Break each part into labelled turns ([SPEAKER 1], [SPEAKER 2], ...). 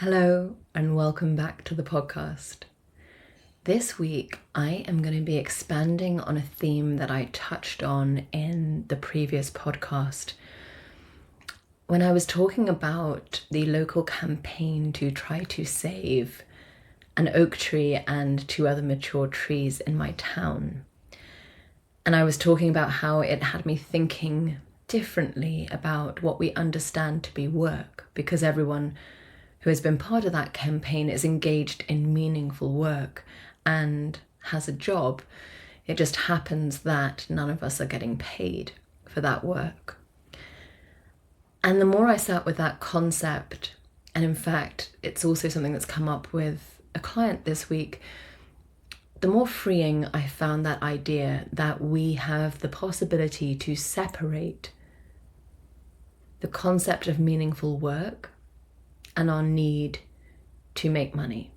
[SPEAKER 1] Hello and welcome back to the podcast. This week I am going to be expanding on a theme that I touched on in the previous podcast when I was talking about the local campaign to try to save an oak tree and two other mature trees in my town. And I was talking about how it had me thinking differently about what we understand to be work, because everyone who has been part of that campaign is engaged in meaningful work and has a job. It just happens that none of us are getting paid for that work. And the more I sat with that concept, and in fact, it's also something that's come up with a client this week, the more freeing I found that idea that we have the possibility to separate the concept of meaningful work and our need to make money.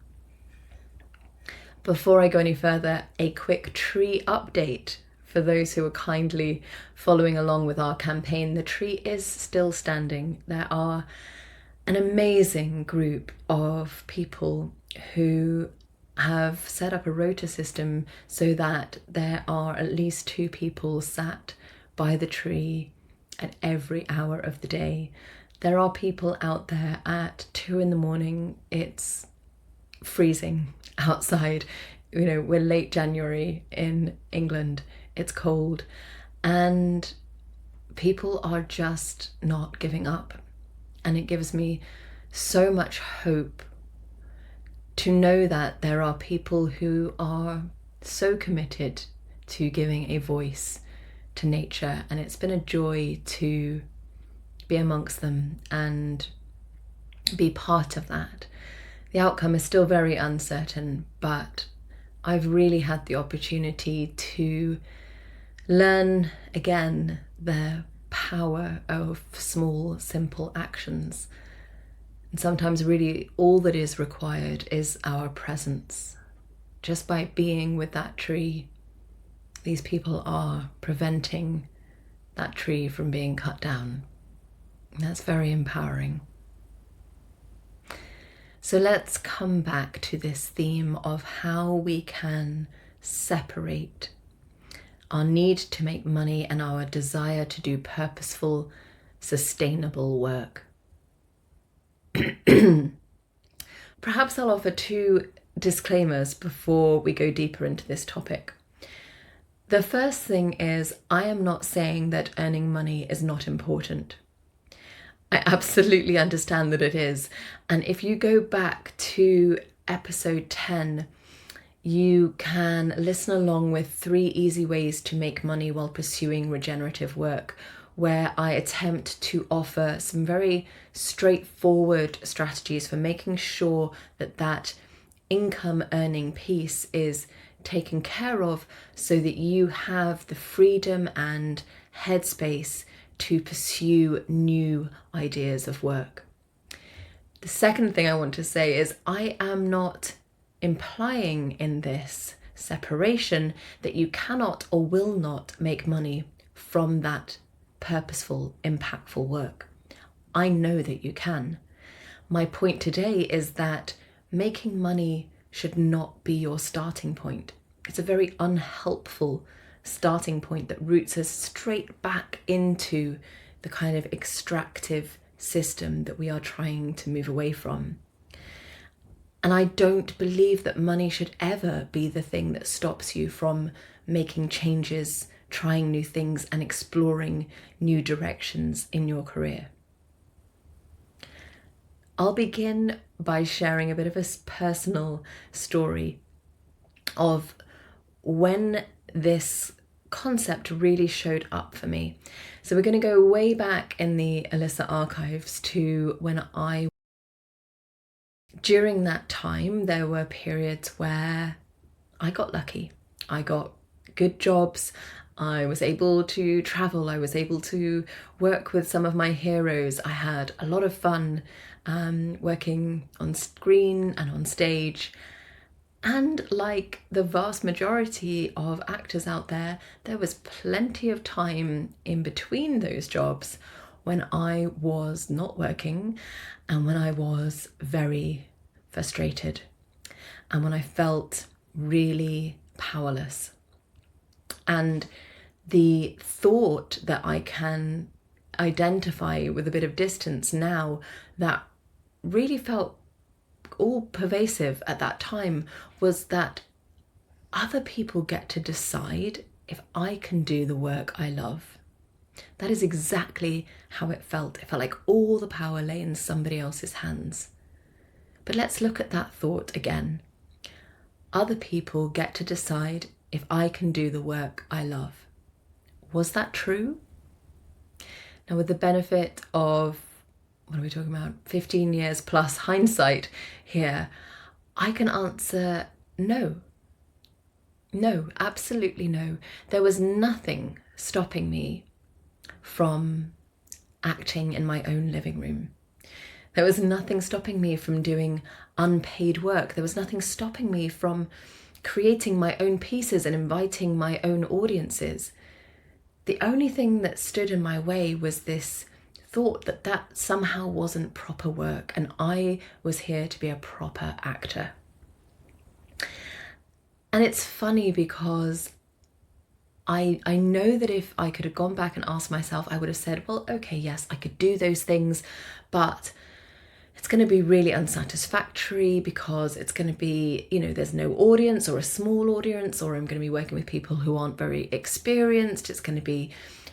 [SPEAKER 1] Before I go any further, a quick tree update for those who are kindly following along with our campaign. The tree is still standing. There are an amazing group of people who have set up a rota system so that there are at least 2 people sat by the tree at every hour of the day. There are people out there at 2 a.m. It's freezing outside. You know, we're late January in England. It's cold. And people are just not giving up. And it gives me so much hope to know that there are people who are so committed to giving a voice to nature. And it's been a joy to be amongst them and be part of that. The outcome is still very uncertain, but I've really had the opportunity to learn again the power of small, simple actions. And sometimes really all that is required is our presence. Just by being with that tree, these people are preventing that tree from being cut down. That's very empowering. So let's come back to this theme of how we can separate our need to make money and our desire to do purposeful, sustainable work. Perhaps I'll offer 2 disclaimers before we go deeper into this topic. The first thing is, I am not saying that earning money is not important. I absolutely understand that it is. And if you go back to episode 10, you can listen along with 3 easy ways to make money while pursuing regenerative work, where I attempt to offer some very straightforward strategies for making sure that that income earning piece is taken care of so that you have the freedom and headspace to pursue new ideas of work. The second thing I want to say is I am not implying in this separation that you cannot or will not make money from that purposeful, impactful work. I know that you can. My point today is that making money should not be your starting point. It's a very unhelpful starting point that roots us straight back into the kind of extractive system that we are trying to move away from. And I don't believe that money should ever be the thing that stops you from making changes, trying new things, and exploring new directions in your career. I'll begin by sharing a bit of a personal story of when this concept really showed up for me. So we're going to go way back in the Alyssa archives to when during that time, there were periods where I got lucky. I got good jobs. I was able to travel. I was able to work with some of my heroes. I had a lot of fun working on screen and on stage. And like the vast majority of actors out there, there was plenty of time in between those jobs when I was not working and when I was very frustrated and when I felt really powerless. And the thought that I can identify with a bit of distance now that really felt all pervasive at that time was that other people get to decide if I can do the work I love. That is exactly how it felt. It felt like all the power lay in somebody else's hands. But let's look at that thought again. Other people get to decide if I can do the work I love. Was that true? Now, with the benefit of, what are we talking about, 15 years plus hindsight here, I can answer no. No, absolutely no. There was nothing stopping me from acting in my own living room. There was nothing stopping me from doing unpaid work. There was nothing stopping me from creating my own pieces and inviting my own audiences. The only thing that stood in my way was this thought that that somehow wasn't proper work and I was here to be a proper actor. And it's funny because I know that if I could have gone back and asked myself, I would have said, well, okay, yes, I could do those things, but it's going to be really unsatisfactory because it's going to be, there's no audience or a small audience, or I'm going to be working with people who aren't very experienced. It's going to be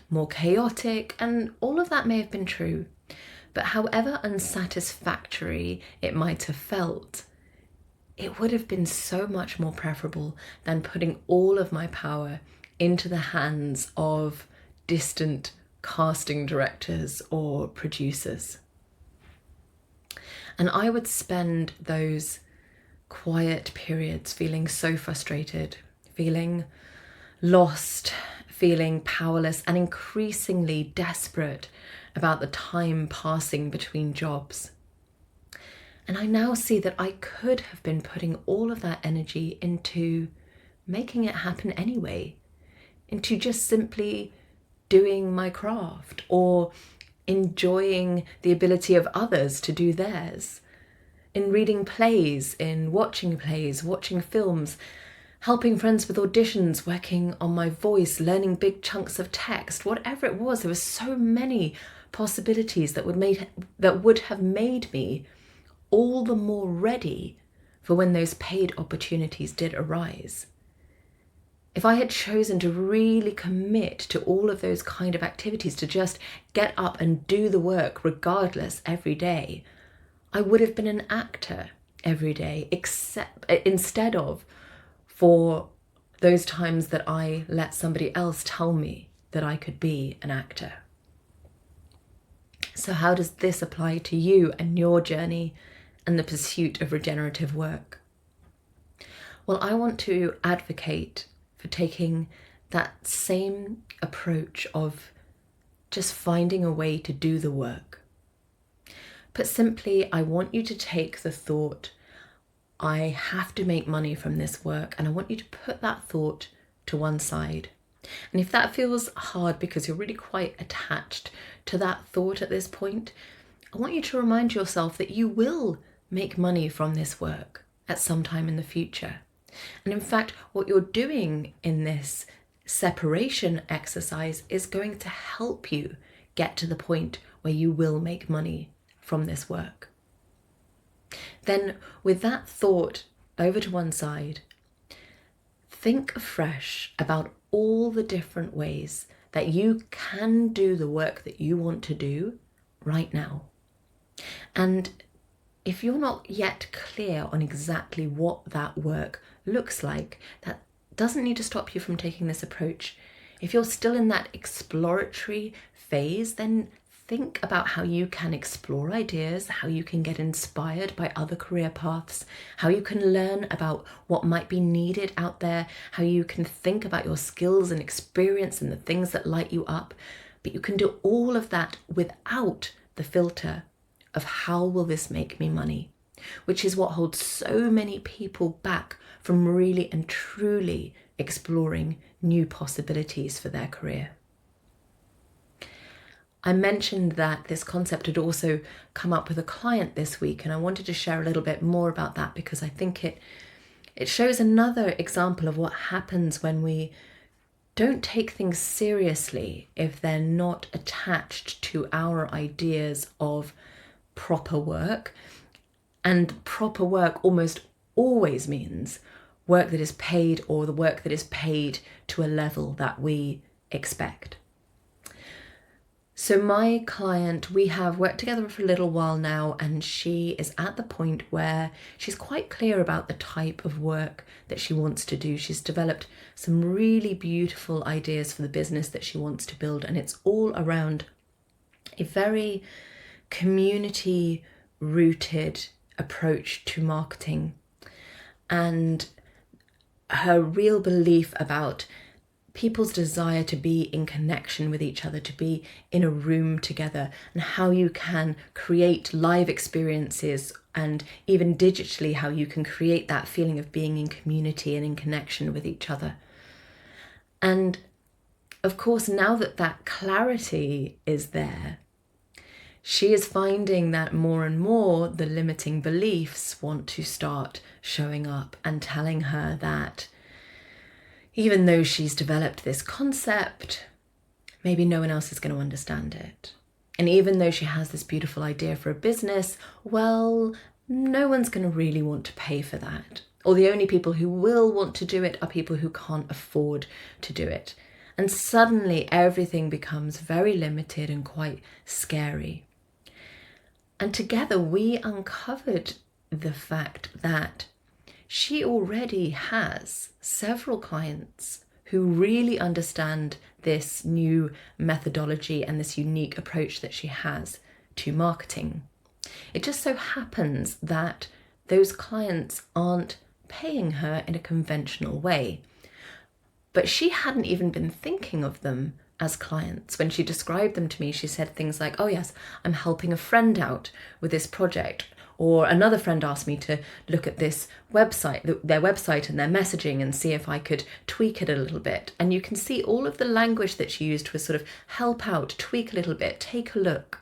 [SPEAKER 1] more chaotic, and all of that may have been true. But however unsatisfactory it might have felt, it would have been so much more preferable than putting all of my power into the hands of distant casting directors or producers. And I would spend those quiet periods feeling so frustrated, feeling lost, feeling powerless, and increasingly desperate about the time passing between jobs. And I now see that I could have been putting all of that energy into making it happen anyway, into just simply doing my craft or enjoying the ability of others to do theirs, in reading plays, in watching plays, watching films, helping friends with auditions, working on my voice, learning big chunks of text, whatever it was. There were so many possibilities that would have made me all the more ready for when those paid opportunities did arise. If I had chosen to really commit to all of those kind of activities, to just get up and do the work regardless every day, I would have been an actor every day, instead of for those times that I let somebody else tell me that I could be an actor. So how does this apply to you and your journey and the pursuit of regenerative work? Well, I want to advocate for taking that same approach of just finding a way to do the work. Put simply, I want you to take the thought, I have to make money from this work, and I want you to put that thought to one side. And if that feels hard because you're really quite attached to that thought at this point, I want you to remind yourself that you will make money from this work at some time in the future. And in fact, what you're doing in this separation exercise is going to help you get to the point where you will make money from this work. Then, with that thought over to one side, think afresh about all the different ways that you can do the work that you want to do right now. And if you're not yet clear on exactly what that work looks like, that doesn't need to stop you from taking this approach. If you're still in that exploratory phase, then think about how you can explore ideas, how you can get inspired by other career paths, how you can learn about what might be needed out there, how you can think about your skills and experience and the things that light you up. But you can do all of that without the filter of how will this make me money, which is what holds so many people back from really and truly exploring new possibilities for their career. I mentioned that this concept had also come up with a client this week, and I wanted to share a little bit more about that because I think it shows another example of what happens when we don't take things seriously if they're not attached to our ideas of proper work. And proper work almost always means work that is paid, or the work that is paid to a level that we expect. So my client, we have worked together for a little while now, and she is at the point where she's quite clear about the type of work that she wants to do. She's developed some really beautiful ideas for the business that she wants to build, and it's all around a very community-rooted approach to marketing, and her real belief about people's desire to be in connection with each other, to be in a room together, and how you can create live experiences, and even digitally how you can create that feeling of being in community and in connection with each other. And of course, now that that clarity is there, she is finding that more and more the limiting beliefs want to start showing up and telling her that even though she's developed this concept, maybe no one else is going to understand it. And even though she has this beautiful idea for a business, well, no one's going to really want to pay for that. Or the only people who will want to do it are people who can't afford to do it. And suddenly everything becomes very limited and quite scary. And together we uncovered the fact that she already has several clients who really understand this new methodology and this unique approach that she has to marketing. It just so happens that those clients aren't paying her in a conventional way. But she hadn't even been thinking of them as clients. When she described them to me, she said things like, oh yes, I'm helping a friend out with this project. Or another friend asked me to look at this website, their website and their messaging, and see if I could tweak it a little bit. And you can see all of the language that she used was sort of help out, tweak a little bit, take a look.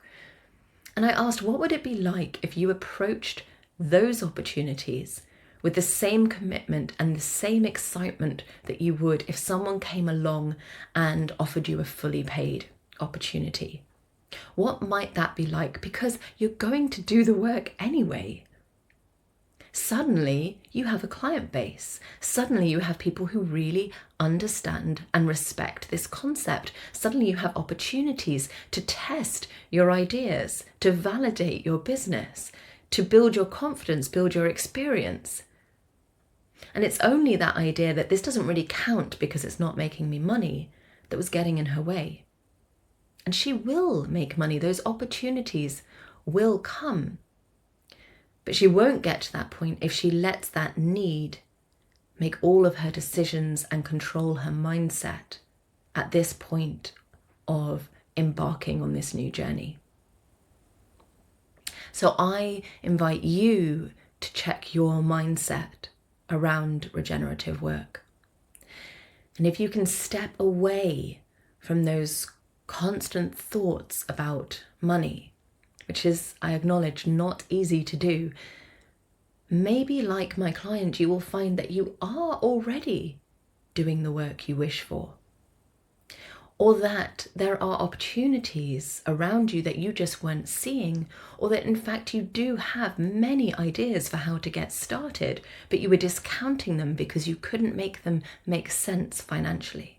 [SPEAKER 1] And I asked, what would it be like if you approached those opportunities with the same commitment and the same excitement that you would if someone came along and offered you a fully paid opportunity? What might that be like? Because you're going to do the work anyway. Suddenly you have a client base. Suddenly you have people who really understand and respect this concept. Suddenly you have opportunities to test your ideas, to validate your business, to build your confidence, build your experience. And it's only that idea that this doesn't really count because it's not making me money that was getting in her way. And she will make money. Those opportunities will come. But she won't get to that point if she lets that need make all of her decisions and control her mindset at this point of embarking on this new journey. So I invite you to check your mindset around regenerative work. And if you can step away from those constant thoughts about money, which is, I acknowledge, not easy to do, maybe like my client, you will find that you are already doing the work you wish for. Or that there are opportunities around you that you just weren't seeing, or that in fact you do have many ideas for how to get started, but you were discounting them because you couldn't make them make sense financially.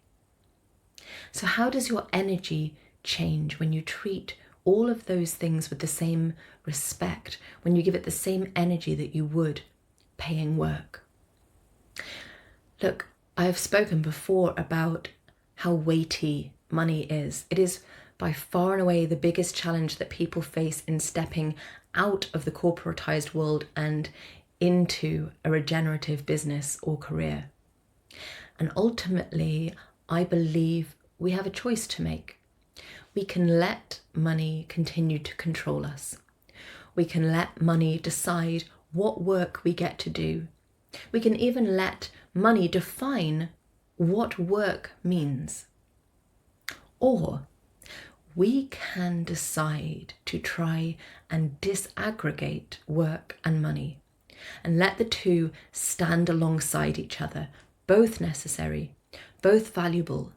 [SPEAKER 1] So how does your energy change when you treat all of those things with the same respect, when you give it the same energy that you would paying work? Look, I have spoken before about how weighty money is. It is by far and away the biggest challenge that people face in stepping out of the corporatized world and into a regenerative business or career. And ultimately, I believe we have a choice to make. We can let money continue to control us. We can let money decide what work we get to do. We can even let money define what work means. Or we can decide to try and disaggregate work and money and let the two stand alongside each other, both necessary, both valuable,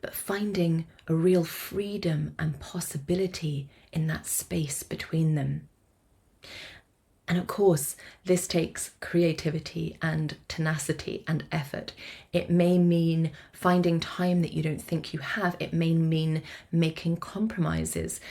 [SPEAKER 1] but finding a real freedom and possibility in that space between them. And of course, this takes creativity and tenacity and effort. It may mean finding time that you don't think you have. It may mean making compromises.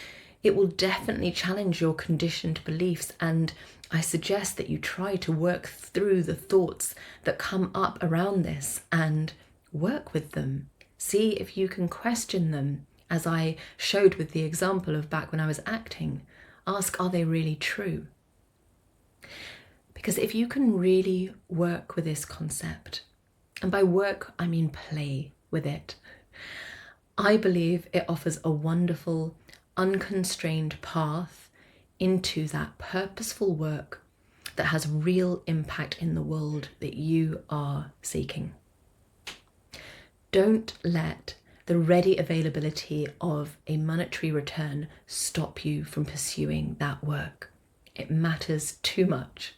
[SPEAKER 1] It will definitely challenge your conditioned beliefs, and I suggest that you try to work through the thoughts that come up around this and work with them. See if you can question them, as I showed with the example of back when I was acting. Ask, are they really true? Because if you can really work with this concept, and by work I mean play with it, I believe it offers a wonderful, unconstrained path into that purposeful work that has real impact in the world that you are seeking. Don't let the ready availability of a monetary return stop you from pursuing that work. It matters too much.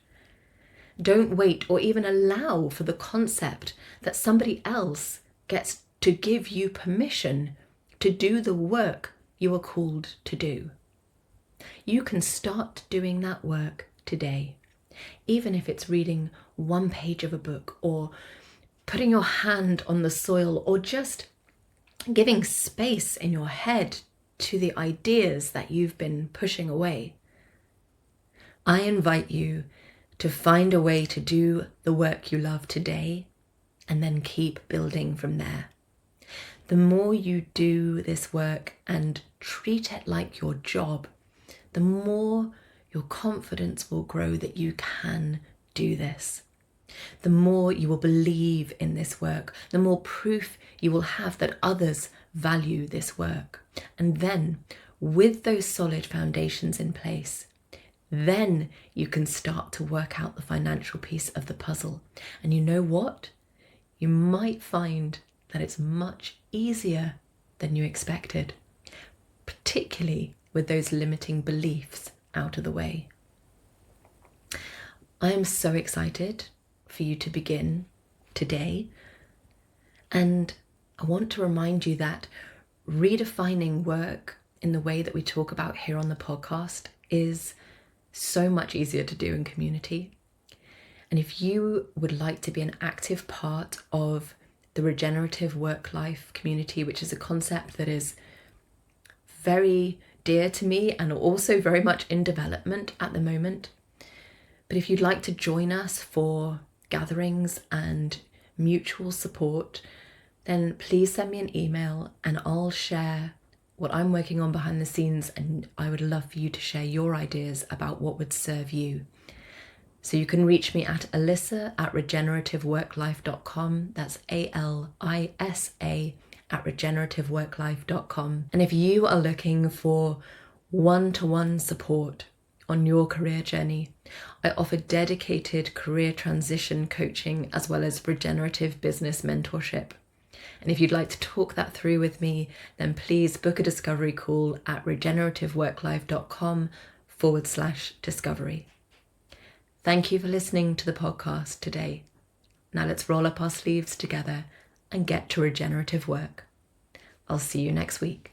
[SPEAKER 1] Don't wait or even allow for the concept that somebody else gets to give you permission to do the work you are called to do. You can start doing that work today, even if it's reading one page of a book, or putting your hand on the soil, or just giving space in your head to the ideas that you've been pushing away. I invite you to find a way to do the work you love today and then keep building from there. The more you do this work and treat it like your job, the more your confidence will grow that you can do this. The more you will believe in this work, the more proof you will have that others value this work. And then, with those solid foundations in place, then you can start to work out the financial piece of the puzzle. And you know what? You might find that it's much easier than you expected, particularly with those limiting beliefs out of the way. I am so excited for you to begin today. And I want to remind you that redefining work in the way that we talk about here on the podcast is so much easier to do in community. And if you would like to be an active part of the regenerative work-life community, which is a concept that is very dear to me and also very much in development at the moment, but if you'd like to join us for gatherings and mutual support, then please send me an email and I'll share what I'm working on behind the scenes, and I would love for you to share your ideas about what would serve you. So you can reach me at alyssa@regenerativeworklife.com. That's ALISA @regenerativeworklife.com. And if you are looking for one-to-one support on your career journey, I offer dedicated career transition coaching as well as regenerative business mentorship. And if you'd like to talk that through with me, then please book a discovery call at regenerativeworklife.com/discovery. Thank you for listening to the podcast today. Now let's roll up our sleeves together and get to regenerative work. I'll see you next week.